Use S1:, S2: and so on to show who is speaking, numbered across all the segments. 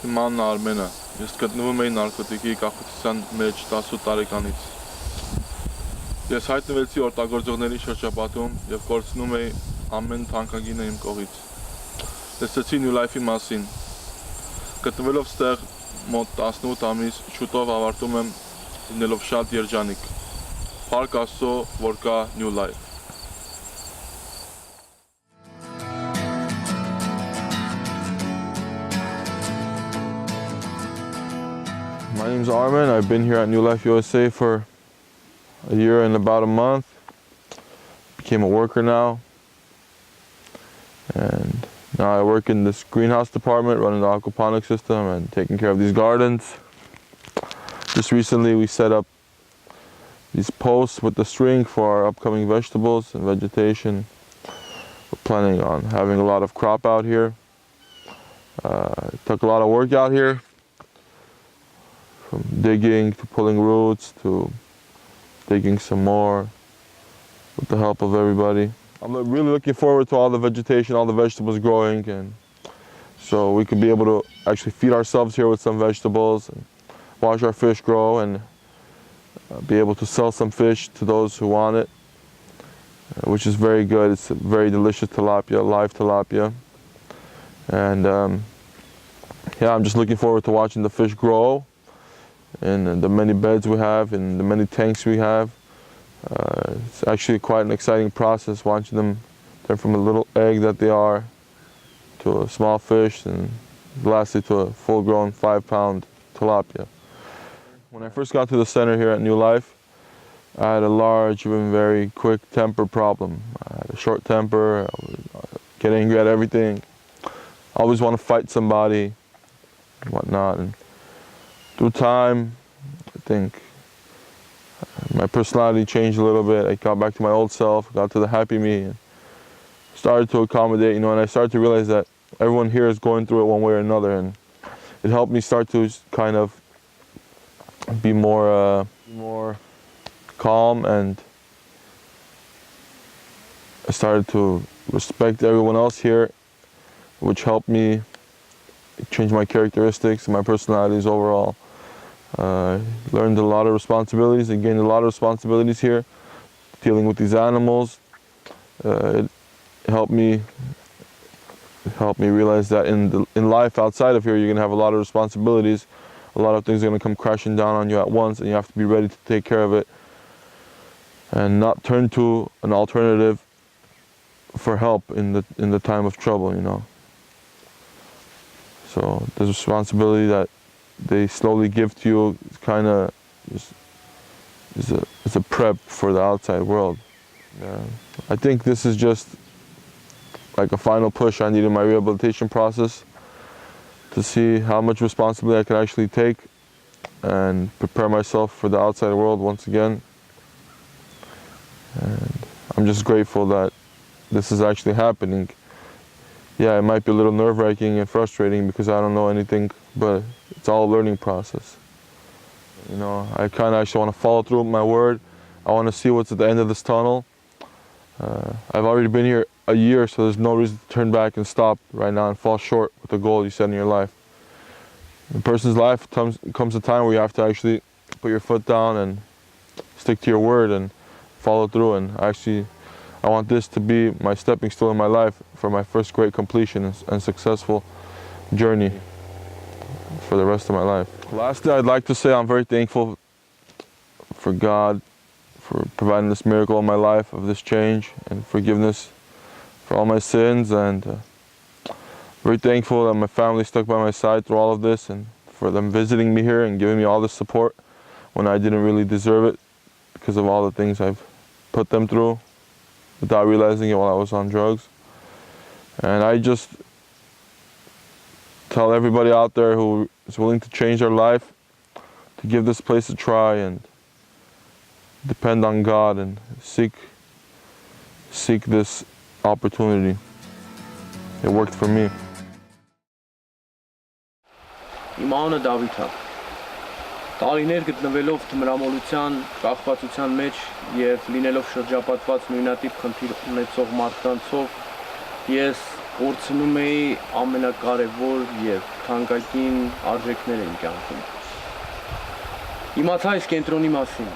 S1: Իմ անունը Արմենը, ես գտնվում էի նարկոտիկի կախվածության մեջ 18 տարեկանից։ Ես հայտնվեցի օգտագործողների շրջապատում և կորցնում էի ամեն թանկագինը իմ կողից։ Լսեցի New Life-ի մասին։ Գտնվելով ստեղ մոտ 18 ամիս, շուտով ավարտում եմ լինելով շատ երջանիկ։ Փառք Աստծո, որ կա New Life։ My name's Armin. I've been here at New Life USA for a year and about a month. Became a worker now. And now I work in this greenhouse department, running the aquaponics system and taking care of these gardens. Just recently we set up these posts with the string for our upcoming vegetables and vegetation. We're planning on having a lot of crop out here. It took a lot of work out here. From digging to pulling roots to digging some more with the help of everybody. I'm really looking forward to all the vegetation, all the vegetables growing, and so we could be able to actually feed ourselves here with some vegetables and watch our fish grow and be able to sell some fish to those who want it, which is very good. It's a very delicious tilapia, live tilapia. And yeah, I'm just looking forward to watching the fish grow in the many beds we have and the many tanks we have. It's actually quite an exciting process watching them turn from a little egg that they are to a small fish and lastly to a full-grown 5-pound tilapia. When I first got to the center here at New Life, I had a large and very quick temper problem. I had a short temper, I would get angry at everything. I always want to fight somebody and whatnot. And through time, I think my personality changed a little bit. I got back to my old self, got to the happy me, and started to accommodate, and I started to realize that everyone here is going through it one way or another, and it helped me start to kind of be more calm, and I started to respect everyone else here, which helped me change my characteristics and my personalities overall. Learned a lot of responsibilities and gained a lot of responsibilities here, dealing with these animals. It helped me realize that in life outside of here, you're gonna have a lot of responsibilities. A lot of things are gonna come crashing down on you at once, and you have to be ready to take care of it and not turn to an alternative for help in the time of trouble, So there's a responsibility that they slowly give to you. It's kind of it's a prep for the outside world. I think this is just like a final push I need in my rehabilitation process to see how much responsibility I can actually take and prepare myself for the outside world once again. And I'm just grateful that this is actually happening. Yeah, it might be a little nerve-wracking and frustrating because I don't know anything, but it's all a learning process. I kind of actually want to follow through with my word. I want to see what's at the end of this tunnel. I've already been here a year, so there's no reason to turn back and stop right now and fall short with the goal you set in your life. In a person's life comes a time where you have to actually put your foot down and stick to your word and follow through. And I want this to be my stepping stone in my life for my first great completion and successful journey for the rest of my life. Lastly, I'd like to say I'm very thankful for God for providing this miracle in my life of this change and forgiveness for all my sins, and very thankful that my family stuck by my side through all of this and for them visiting me here and giving me all this support when I didn't really deserve it because of all the things I've put them through without realizing it while I was on drugs. And I just tell everybody out there who is willing to change their life to give this place a try and depend on God and seek this opportunity. It worked for me.
S2: Իմ անունը Դավիթ է։ Տարիներ գտնվելով թմրամոլության, կախվածության մեջ եւ լինելով շրջապատված նույնատիպ խնդիր ունեցող մարդկանցով, ես կորցնում էի ամենակարևոր եւ թանկագին արժեքներ են կյանքում։ Իմացա այս կենտրոնի մասին։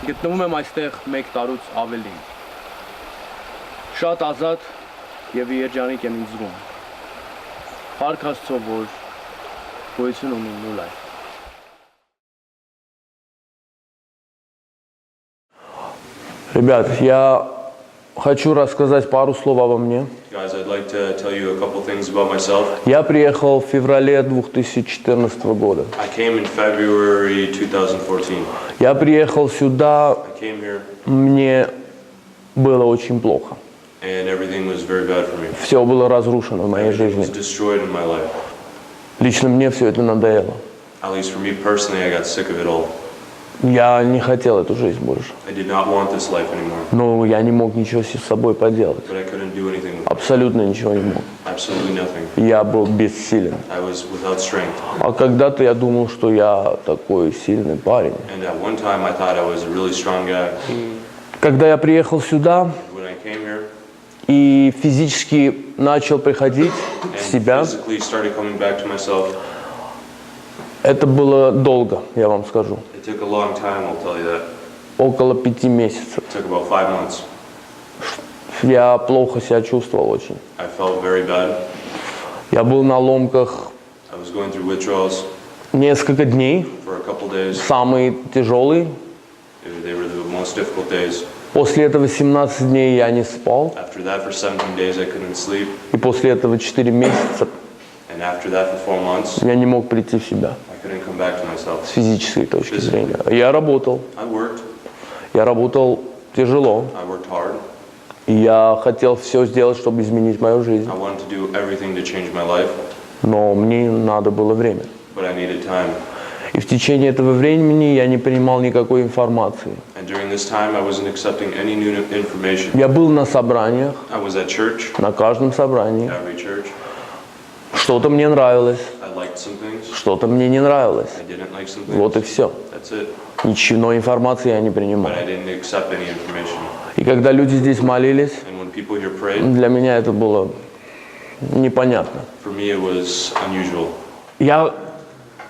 S2: Գտնվում եմ այստեղ 1 տարուց ավելի։ Շատ ազատ եւ երջանիկ եմ ինձ զգում։ Փառք Աստծո, որ գոյություն ունի New Life։
S3: Ребят, я хочу рассказать пару слов обо мне.
S4: Guys, I'd like to tell you a couple things about myself.
S3: Я приехал в феврале 2014 года.
S4: I came in February 2014.
S3: Я приехал сюда,
S4: I came here
S3: мне было очень плохо.
S4: and everything was very bad for me.
S3: Все было разрушено в моей
S4: Everything was
S3: жизни.
S4: destroyed in my life.
S3: Лично мне все это надоело.
S4: At least for me personally, I got sick of it all.
S3: Я не хотел эту жизнь больше.
S4: I did not want this life anymore,
S3: Но я не мог ничего с собой поделать.
S4: but I couldn't do anything with it.
S3: Абсолютно ничего не мог.
S4: Absolutely nothing.
S3: Я был бессилен.
S4: I was without strength.
S3: А когда-то я думал, что я такой сильный парень.
S4: And at one time, I thought I was a really strong guy.
S3: Когда я приехал сюда
S4: When I came here
S3: и физически начал приходить в
S4: and
S3: себя,
S4: physically started coming back to myself,
S3: это было долго, я вам скажу.
S4: it took a long time, I'll tell you that.
S3: Около 5 месяцев.
S4: It took about 5 months.
S3: Я плохо себя чувствовал очень.
S4: I felt very bad.
S3: Я был на ломках
S4: I was going through withdrawals
S3: несколько дней,
S4: for a couple days.
S3: самый тяжелый.
S4: They were the most difficult days.
S3: После этого 17 дней я не спал.
S4: After that, for 17 days, I couldn't sleep.
S3: И после этого 4 месяца
S4: And after that, for 4 months,
S3: я не мог прийти в себя
S4: I couldn't come back to myself.
S3: с физической точки зрения. Я работал.
S4: I worked
S3: Тяжело.
S4: I worked hard.
S3: И я хотел все сделать, чтобы изменить мою жизнь.
S4: I wanted to do everything to change my life,
S3: Но мне надо было время.
S4: but I needed time.
S3: И в течение этого времени я не принимал никакой информации.
S4: And during this time, I wasn't accepting any new information.
S3: Я был на собраниях,
S4: I was at church,
S3: на каждом собрании.
S4: every church.
S3: Что-то мне нравилось,
S4: I liked some things.
S3: что-то мне не нравилось.
S4: I didn't like some
S3: Вот и
S4: things.
S3: все.
S4: That's it.
S3: Ничего информации я не принимал.
S4: But I didn't accept any information.
S3: И когда люди здесь молились,
S4: And when people here prayed,
S3: для меня это было непонятно.
S4: for me, it was unusual.
S3: Я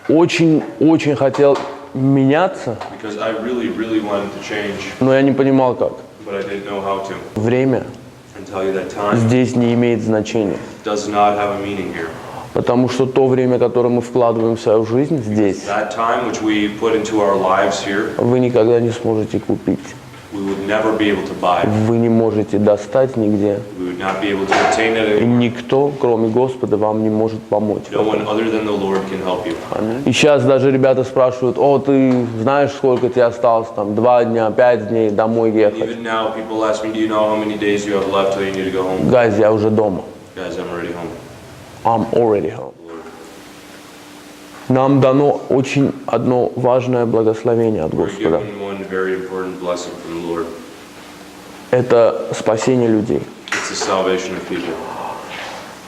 S3: очень хотел меняться,
S4: Because I really wanted to change,
S3: но я не понимал как.
S4: but I didn't know how to.
S3: Время
S4: And tell you that time
S3: здесь не имеет значения.
S4: does not have a meaning here.
S3: Потому что то время, которое мы вкладываем в свою жизнь здесь,
S4: That time which we put into our lives here,
S3: вы никогда не сможете купить.
S4: we would never be able to buy.
S3: Вы не можете достать нигде.
S4: We would not be able to obtain it
S3: И
S4: anymore.
S3: никто, кроме Господа, вам не может помочь.
S4: No one other than the Lord can help you.
S3: И сейчас даже ребята спрашивают: о, ты знаешь, сколько тебе осталось, там, 2 дня, 5 дней домой ехать?
S4: Even now, people ask me, do you know how many days you have left till you need to go home?
S3: Guys, я уже дома.
S4: Guys, I'm already home.
S3: I'm already home.
S4: Lord.
S3: Нам дано очень одно важное благословение от
S4: We're
S3: Господа.
S4: given one very important blessing from the Lord.
S3: Это спасение людей.
S4: It's the salvation of people.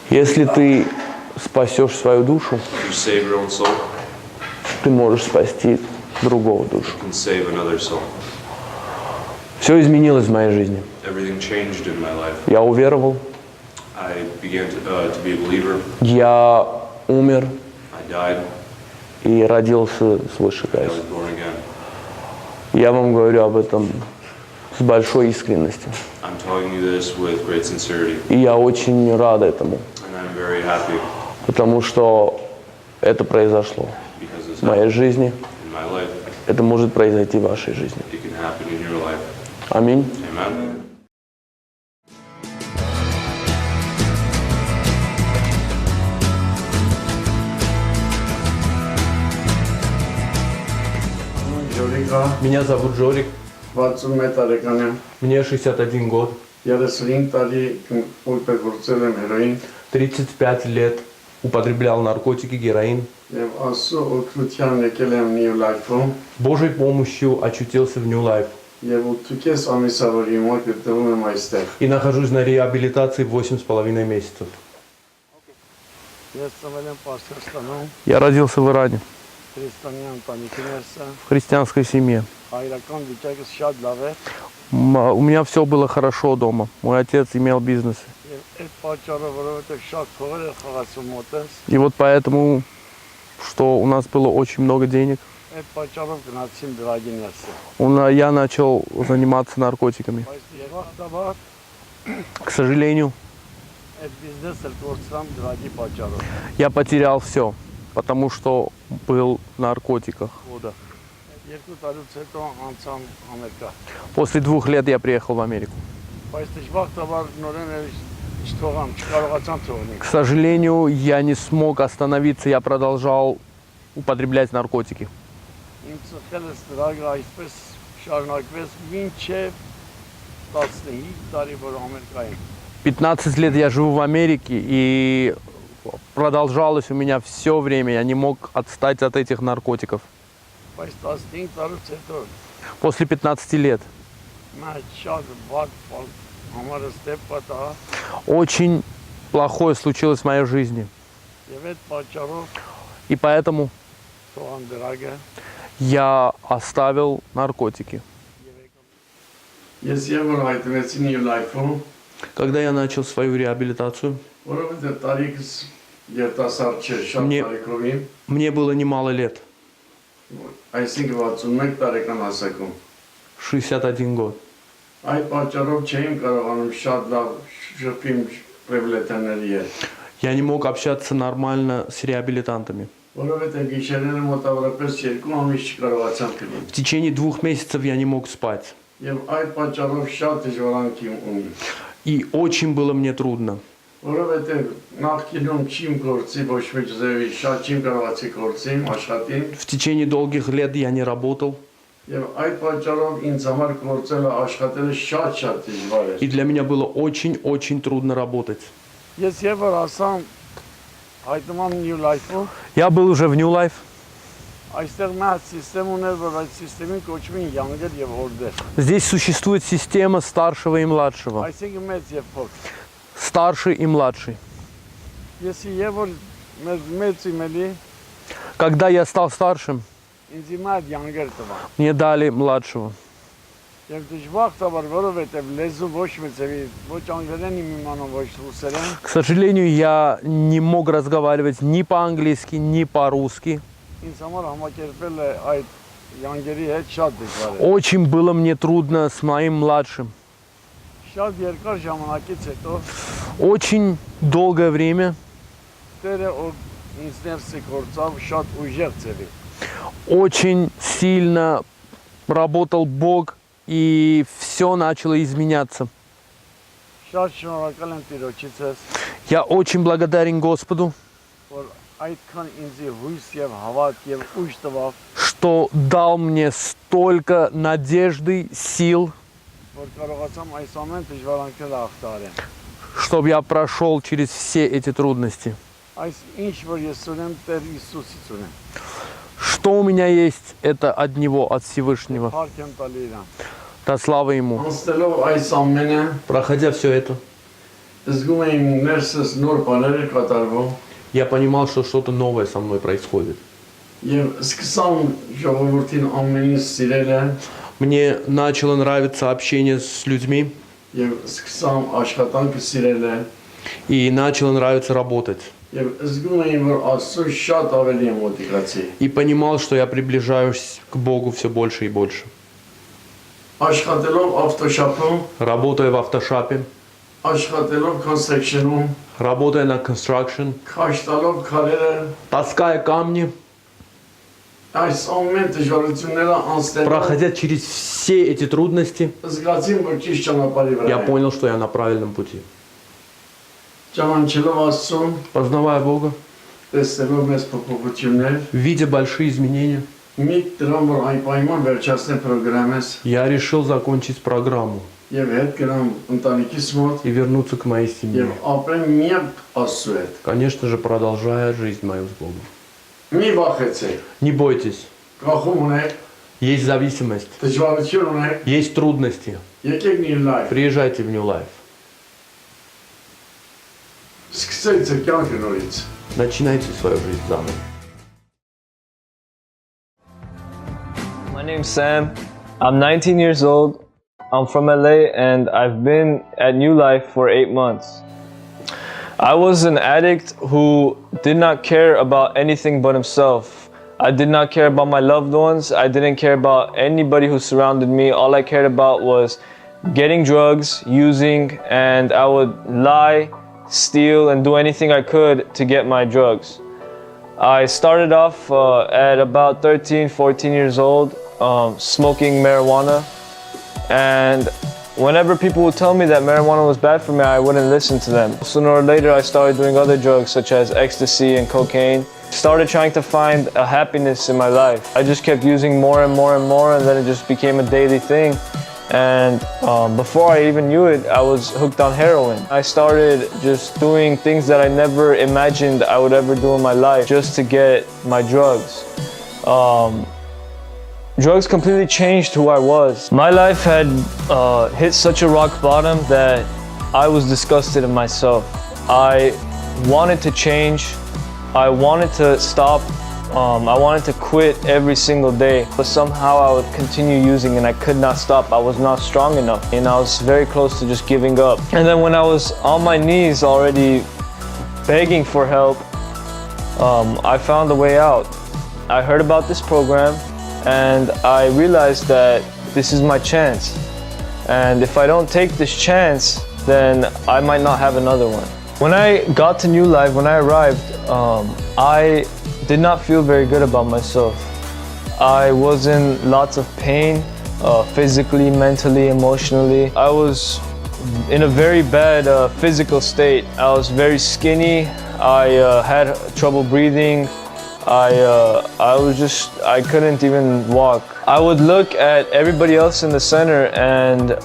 S3: Если ты спасешь свою душу,
S4: If you save your own soul,
S3: ты можешь спасти другого душу.
S4: you can save another soul.
S3: Все изменилось в моей жизни.
S4: Everything changed in my life.
S3: Я уверовал,
S4: I began to be a believer.
S3: я умер
S4: I died.
S3: и родился свыше,
S4: I
S3: guys.
S4: was born again.
S3: Я вам говорю об этом с большой искренностью.
S4: I'm telling you this with great sincerity,
S3: И я очень рад этому,
S4: and I'm very happy
S3: потому что это произошло
S4: because this
S3: в моей
S4: happened
S3: жизни.
S4: in my life.
S3: Это может произойти в вашей жизни.
S4: It can happen in your life.
S3: Аминь.
S4: Amen.
S3: Меня зовут Жорик,
S5: 61 տարեկան եմ,
S3: мне 61 год,
S5: 35 տարի որպես գործել եմ հերոին
S3: 35 лет употреблял наркотики, героин.
S5: եւ Աստծո օգնության եկել եմ New Life-ում
S3: Божьей помощью очутился в New Life
S5: եւ 8 ամիսավոր իմ մոտ գտնվում եմ այստեղ։
S3: и нахожусь на реабилитации 8,5 месяцев.
S5: Ես ծնվել եմ Պարսկաստանում,
S3: Я родился в Иране,
S5: քրիստոնյա ընտանիքի ներսը,
S3: в христианской семье.
S5: հայրական վիճակս շատ լավ է,
S3: У меня все было хорошо дома. Мой отец имел бизнес.
S5: Այդ պատճառով, որովհետև շատ փողեր է խաղացում մոտես,
S3: И вот поэтому, что у нас было очень много денег,
S5: այդ պատճառով գնացին դրագին ասել։
S3: я начал заниматься наркотиками.
S5: Բայց երախտաբար
S3: К сожалению,
S5: այդ բիզնեսը կորցրամ դրագի պատճառով։
S3: я потерял все, потому что был в наркотиках.
S5: Ոդա։ Երկու տարուց հետո անցամ Ամերիկա։
S3: После 2 лет я приехал в Америку.
S5: Բայց դժբախտաբար նորեն էլ չթողամ, չկարողացամ թողնել։
S3: К сожалению, я не смог остановиться, я продолжал употреблять наркотики.
S5: Իմ ծխելս դրագը այսպես շարունակվեց մինչև 15 տարի, որ Ամերիկա եմ։
S3: 15 лет я живу в Америке, и продолжалось у меня все время. Я не мог отстать от этих наркотиков.
S5: Բայց 15 տարուց հետո
S3: После 15 лет
S5: մա շատ վատ համարս դեպքա
S3: очень плохое случилось в моей жизни.
S5: եւ այդ պատճառով
S3: И поэтому
S5: թողան դրագը։
S3: я оставил наркотики.
S5: Ես եւ որ հայտնվեցի New Life-ում,
S3: Когда я начал свою реабилитацию,
S5: որովհետեւ տարիքս երիտասարդ չէ, շատ
S3: Мне-
S5: տարիքով եմ,
S3: мне было немало лет,
S5: այսինքն 61 տարեկան հասակում։
S3: 61 год.
S5: Այդ պատճառով չէին կարողանում շատ լավ շփիմ ռեաբիլիտանտների հետ,
S3: Я не мог общаться нормально с реабилитантами.
S5: որովհետեւ գիշերները մոտավորապես 2 ամիս չկարողացամ քնել։
S3: В течение 2 месяцев я не мог спать.
S5: Եվ այդ պատճառով շատ դժվարանքի ունի,
S3: И очень было мне трудно.
S5: որովհետեւ նախկինում չիմ գործի ոչ մի ձևի շատ չիմ կարողացի գործի աշխատին,
S3: В течение долгих лет я не работал.
S5: եւ այդ պատճառով ինձ համար գործելը աշխատելը շատ դժվար էր։
S3: И для меня было очень-очень трудно работать.
S5: Ես եւ որ ասամ հայտնամ New Life-ում,
S3: Я был уже в New Life.
S5: այստեղ մեծ համակարգ ուներ, որ այդ համակարգին կոչվում են younger եւ older։
S3: Здесь существует система старшего и младшего.
S5: Այսինքն մեծ եւ փոքր։
S3: Старший и младший.
S5: Ես եւ որ մեծ իմելի
S3: Когда я стал старшим,
S5: ինձ իմ younger տվա։
S3: мне дали младшего.
S5: Եվ դժբախտաբար, որովհետեւ լեզու ոչ մի ձևի ոչ անգլերեն իմ իմանում, ոչ ռուսերեն,
S3: К сожалению, я не мог разговаривать ни по-английски, ни по-русски.
S5: ինձ համար համակերպել է այդ younger-ի հետ շատ դժվար է։
S3: Очень было мне трудно с моим младшим.
S5: Շատ երկար ժամանակից հետո
S3: Очень долгое время
S5: Տերը որ ինձ ներսի գործավ շատ ուժեղ ձևի։
S3: очень сильно работал Бог, и все начало изменяться.
S5: Շատ շնորհակալ եմ Տիրոջից ես,
S3: Я очень благодарен Господу,
S5: որ այդքան ինձ հույս եւ հավատ եւ ուժ տվավ,
S3: что дал мне столько надежды, сил,
S5: որ կարողացամ այս ամեն դժվարանքները հաղթահարեմ։
S3: чтобы я прошел через все эти трудности.
S5: Այս ինչ որ ես ունեմ Տեր Հիսուսից ունեմ։
S3: Что у меня есть, это от Него, от Всевышнего.
S5: Փառք եմ տալի իրան։
S3: Да слава Ему.
S5: Անցնելով այս ամենը,
S3: Проходя все это,
S5: զգում եմ ներսս նոր բաներ կատարվում
S3: я понимал, что что-то новое со мной происходит.
S5: եւ սկսամ ժողովրդին ամենից սիրելը
S3: Мне начало нравиться общение с людьми,
S5: եւ սկսամ աշխատանքը սիրելը
S3: и начало нравиться работать.
S5: եւ զգում եմ որ Աստծո շատ ավելի եմ մոտիկացի։
S3: И понимал, что я приближаюсь к Богу все больше и больше.
S5: Աշխատելով ավտոշապում,
S3: Работая в автошапе,
S5: աշխատելով construction-ում,
S3: работая на construction,
S5: քաշտալով քարերը,
S3: таская камни,
S5: այս ամեն դժվարությունները անցնելով
S3: проходя через все эти трудности,
S5: զգացին որ ճիշտ ճանապարհի վրա
S3: я
S5: եմ։
S3: понял, что я на правильном пути.
S5: Ճանաչելով Աստծուն,
S3: Познавая Бога,
S5: տեսնելով մեծ փոփոխություններ,
S3: видя большие изменения,
S5: մի դրամ որ այն պայման վերջացնեմ ծրագրամս
S3: я решил закончить программу
S5: եւ հետ գնամ ընտանիքիս մոտ
S3: и вернуться к моей семье.
S5: եւ ապրեմ միակ Աստծո հետ։
S3: Конечно же, продолжая жизнь мою с Богом.
S5: Մի վախեցեք,
S3: Не бойтесь,
S5: գախում ունեք,
S3: есть зависимость,
S5: դժվարություն ունեք,
S3: есть трудности.
S5: եկեք New Life,
S3: Приезжайте в New Life.
S5: սկսեք ձեր կյանքը նորից։
S3: Начинайте свою жизнь заново.
S6: My name's Sam. I'm 19 years old. I'm from LA and I've been at New Life for 8 months. I was an addict who did not care about anything but himself. I did not care about my loved ones. I didn't care about anybody who surrounded me. All I cared about was getting drugs, using, and I would lie, steal, and do anything I could to get my drugs. I started off at about 13, 14 years old, smoking marijuana. And whenever people would tell me that marijuana was bad for me, I wouldn't listen to them. Sooner or later, I started doing other drugs such as ecstasy and cocaine. Started trying to find a happiness in my life. I just kept using more and more and more, and then it just became a daily thing. And before I even knew it, I was hooked on heroin. I started just doing things that I never imagined I would ever do in my life just to get my drugs. Drugs completely changed who I was. My life had hit such a rock bottom that I was disgusted in myself. I wanted to change. I wanted to stop. I wanted to quit every single day, but somehow I would continue using and I could not stop. I was not strong enough and I was very close to just giving up. And then when I was on my knees already begging for help, I found a way out. I heard about this program and I realized that this is my chance. And if I don't take this chance, then I might not have another one. When I got to New Life, when I arrived, I did not feel very good about myself. I was in lots of pain, physically, mentally, emotionally. I was in a very bad physical state. I was very skinny. I had trouble breathing. I couldn't even walk. I would look at everybody else in the center and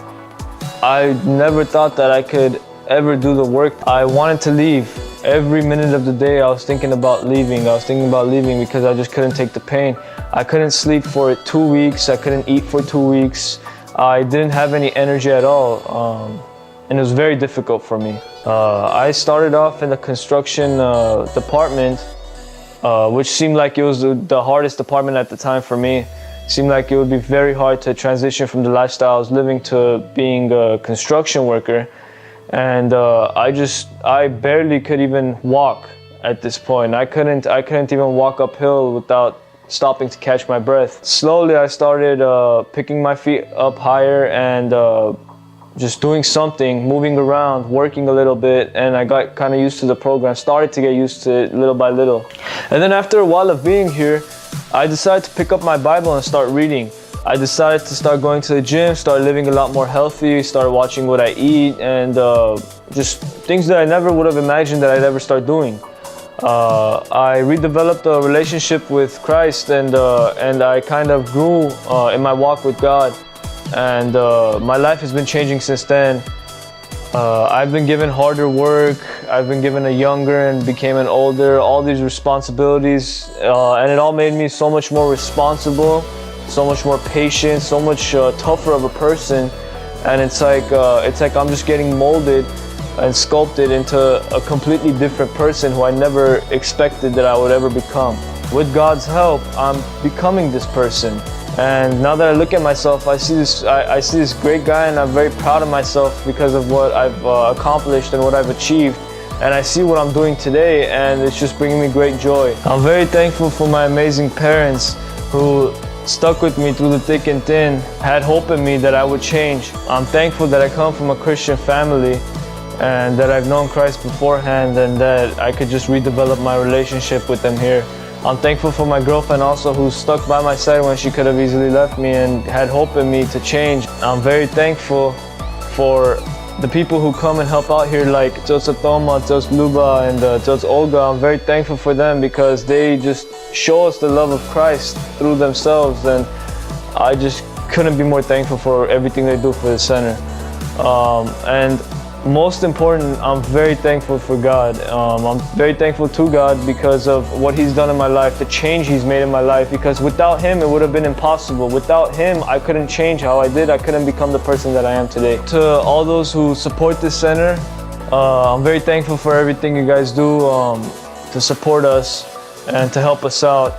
S6: I never thought that I could ever do the work. I wanted to leave. Every minute of the day I was thinking about leaving. I was thinking about leaving because I just couldn't take the pain. I couldn't sleep for 2 weeks. I couldn't eat for 2 weeks. I didn't have any energy at all. And it was very difficult for me. I started off in the construction department, which seemed like it was the hardest department at the time for me. It seemed like it would be very hard to transition from the lifestyle I was living to being a construction worker. And I barely could even walk at this point. I couldn't even walk uphill without stopping to catch my breath. Slowly I started picking my feet up higher and just doing something, moving around, working a little bit, and I got kind of used to the program, started to get used to it little by little. And then after a while of being here, I decided to pick up my Bible and start reading. I decided to start going to the gym, start living a lot more healthy, start watching what I eat, and just things that I never would have imagined that I'd ever start doing. I redeveloped a relationship with Christ, and I kind of grew in my walk with God. And my life has been changing since then. I've been given harder work, I've been given a younger and became an older, all these responsibilities, and it all made me so much more responsible, so much more patient, so much tougher of a person. And it's like I'm just getting molded and sculpted into a completely different person who I never expected that I would ever become. With God's help, I'm becoming this person. And now that I look at myself, I see this great guy, and I'm very proud of myself because of what I've accomplished and what I've achieved. And I see what I'm doing today, and it's just bringing me great joy. I'm very thankful for my amazing parents who stuck with me through the thick and thin, had hope in me that I would change. I'm thankful that I come from a Christian family and that I've known Christ beforehand, and that I could just redevelop my relationship with them here. I'm thankful for my girlfriend also, who stuck by my side when she could have easily left me and had hope in me to change. I'm very thankful for the people who come and help out here, like Tiots Toma, Tiots Luba, and Tiots Olga. I'm very thankful for them because they just show us the love of Christ through themselves, and I just couldn't be more thankful for everything they do for the center. And most important, I'm very thankful for God. I'm very thankful to God because of what He's done in my life, the change He's made in my life, because without Him, it would have been impossible. Without Him, I couldn't change how I did. I couldn't become the person that I am today. To all those who support this center, I'm very thankful for everything you guys do to support us and to help us out.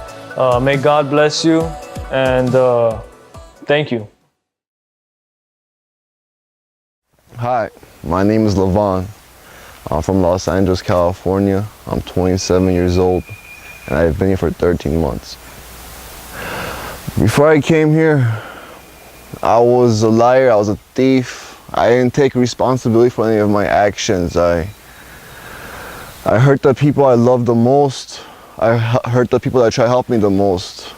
S6: May God bless you, and thank you.
S7: Hi, my name is Levon. I'm from Los Angeles, California. I'm 27 years old and I've been here for 13 months. Before I came here, I was a liar, I was a thief. I didn't take responsibility for any of my actions. I hurt the people I love the most. I hurt the people that try to help me the most.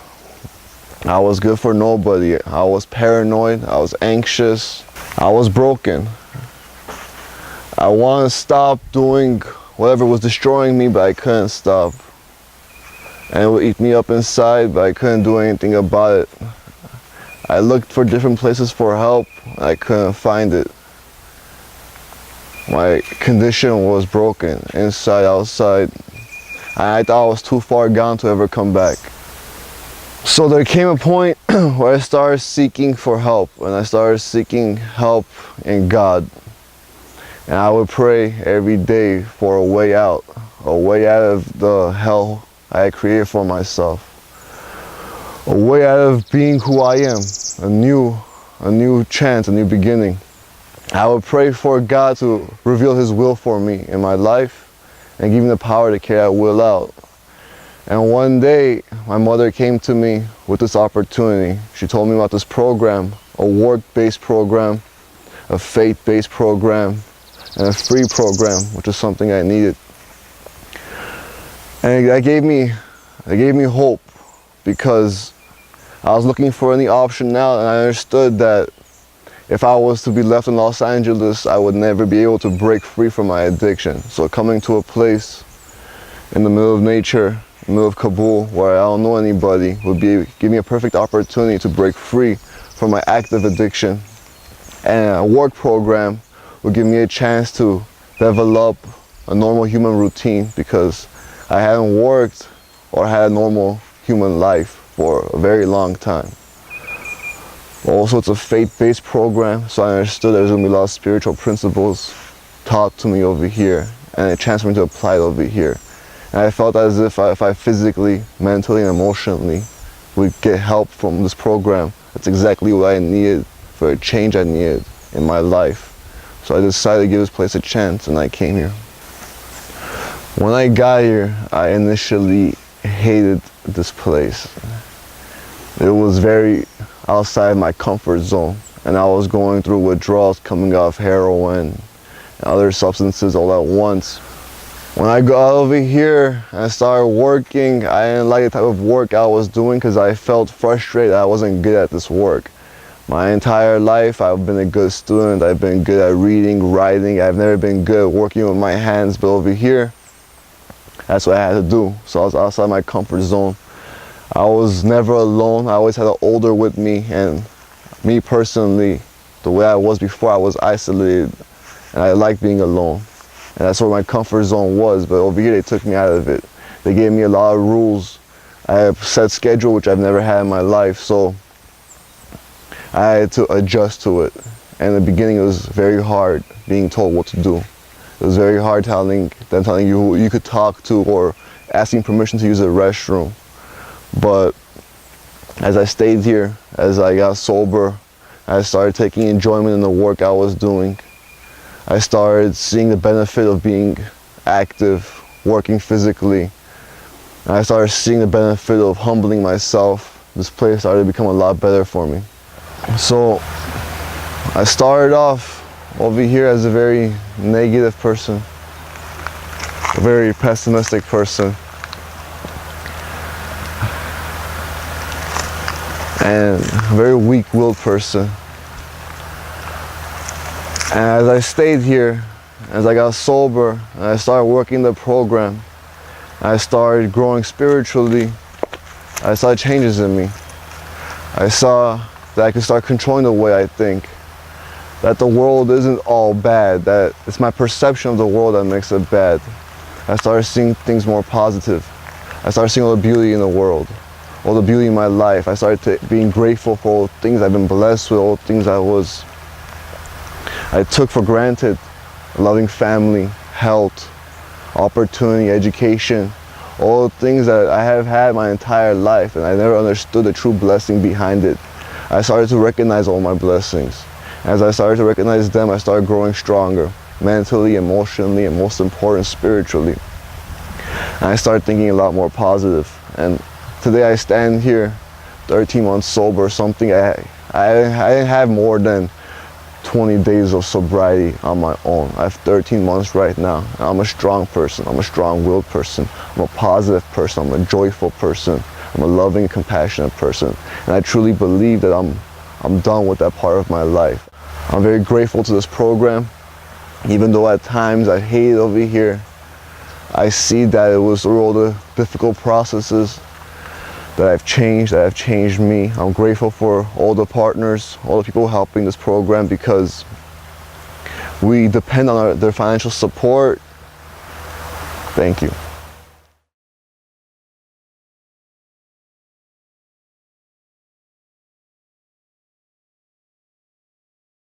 S7: I was good for nobody. I was paranoid, I was anxious, I was broken. I wanted to stop doing whatever was destroying me, but I couldn't stop. And it would eat me up inside, but I couldn't do anything about it. I looked for different places for help, and I couldn't find it. My condition was broken, inside, outside. And I thought I was too far gone to ever come back. So there came a point where I started seeking for help, and I started seeking help in God. And I would pray every day for a way out of the hell I had created for myself. A way out of being who I am, a new chance, a new beginning. I would pray for God to reveal His will for me in my life and give me the power to carry that will out. And one day, my mother came to me with this opportunity. She told me about this program, a work-based program, a faith-based program, and a free program, which is something I needed. And that gave me hope, because I was looking for any option now, and I understood that if I was to be left in Los Angeles, I would never be able to break free from my addiction. So coming to a place in the middle of nature, in the middle of Kabul, where I don't know anybody, would give me a perfect opportunity to break free from my active addiction. And a work program would give me a chance to develop a normal human routine, because I hadn't worked or had a normal human life for a very long time. Also, it's a faith-based program, so I understood there's going to be a lot of spiritual principles taught to me over here, and a chance for me to apply it over here. And I felt as if I physically, mentally, and emotionally would get help from this program. That's exactly what I needed for a change I needed in my life. So I decided to give this place a chance, and I came here. When I got here, I initially hated this place. It was very outside my comfort zone, and I was going through withdrawals coming off heroin and other substances all at once. When I got over here and I started working, I didn't like the type of work I was doing because I felt frustrated. I wasn't good at this work. My entire life, I've been a good student. I've been good at reading, writing. I've never been good at working with my hands, but over here, that's what I had to do. So I was outside my comfort zone. I was never alone. I always had an older with me, and me personally, the way I was before, I was isolated, and I liked being alone. And that's where my comfort zone was, but over here they took me out of it. They gave me a lot of rules. I had a set schedule, which I've never had in my life, so I had to adjust to it. And in the beginning it was very hard being told what to do. It was very hard telling you who you could talk to or asking permission to use a restroom. But as I stayed here, as I got sober, I started taking enjoyment in the work I was doing. I started seeing the benefit of being active, working physically. And I started seeing the benefit of humbling myself. This place started to become a lot better for me. So I started off over here as a very negative person, a very pessimistic person, and a very weak-willed person. And as I stayed here, as I got sober, and I started working the program, I started growing spiritually, I saw changes in me. I saw that I could start controlling the way I think, that the world isn't all bad, that it's my perception of the world that makes it bad. I started seeing things more positive. I started seeing all the beauty in the world, all the beauty in my life. I started being grateful for all the things I've been blessed with, all the things I took for granted: a loving family, health, opportunity, education, all the things that I have had my entire life, and I never understood the true blessing behind it. I started to recognize all my blessings. As I started to recognize them, I started growing stronger, mentally, emotionally, and most important, spiritually. And I started thinking a lot more positive. And today I stand here, 13 months sober, something I have more than 20 days of sobriety on my own. I have 13 months right now. I'm a strong person. I'm a strong-willed person. I'm a positive person. I'm a joyful person. I'm a loving, compassionate person. And I truly believe that I'm done with that part of my life. I'm very grateful to this program. Even though at times I hate it over here, I see that it was through all the difficult processes that have changed me. I'm grateful for all the partners, all the people helping this program, because we depend on their financial support. Thank you.